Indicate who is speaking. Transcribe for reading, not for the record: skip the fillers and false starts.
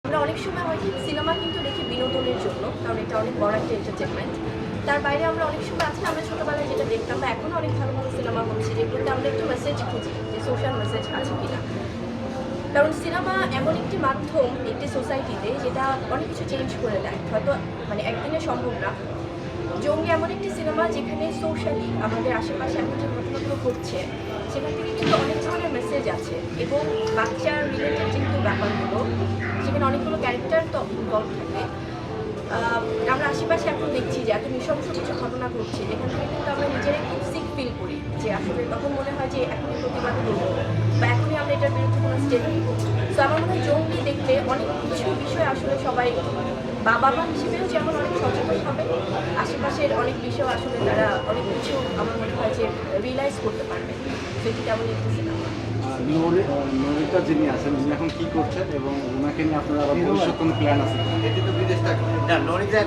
Speaker 1: আমরা অনেক সময় হয় কি সিনেমা কিন্তু দেখি বিনোদনের জন্য, কারণ এটা অনেক বড় একটা এন্টারটেনমেন্ট। তার বাইরে আমরা অনেক সময় আছে আমরা ছোটবেলায় যেটা দেখতাম বা এখনো অনেক ভালো ভালো সিনেমা হচ্ছে যেগুলোতে আমরা একটু মেসেজ খুঁজি যে সোশ্যাল মেসেজ আছে কিনা। কারণ সিনেমা এমন একটি মাধ্যম একটি সোসাইটিতে যেটা অনেক কিছু চেঞ্জ করে দেয়, হয়তো মানে একদিনে সম্ভব না। জঙ্গি এমন একটি সিনেমা যেখানে সোশ্যালি আমাদের আশেপাশে এখন যে ঘটনাগুলো ঘটছে সেখান থেকে কিন্তু অনেক ধরনের মেসেজ আছে এবং বাচ্চার রিলেটেড যেহেতু ব্যাপারগুলো সেখানে অনেকগুলো ক্যারেক্টার তো ইনভলভ থাকে। আমরা আশেপাশে এখন দেখছি যে এত নৃশংস কিছু ঘটনা ঘটছে যেখান থেকে কিন্তু আমরা নিজেরাই খুব সিক ফিল করি যে আসলে তখন মনে হয় যে এখনই প্রতিবাদ করবো বা এখনই আমরা এটার বিরুদ্ধে কোনো স্টেপ নিব। তো আমার মনে হয় জঙ্গি দেখলে অনেক কিছু বিষয় আসলে সবাই বাবা মা হিসেবেও যেমন অনেক সচেতন হবে, আশেপাশের অনেক বিষয় আসলে তারা অনেক কিছু আমার মনে হয় যে রিয়েলাইজ করতে পারবে। সেটি তেমন একটি সিনেমা।
Speaker 2: নরিতা যিনি আছেন উনি এখন কি করছেন এবং ওনাকে নিয়ে আপনার ভবিষ্যৎ কোনো প্ল্যান আছে?
Speaker 3: এটি তো বিদেশ থাকে না, নরিতা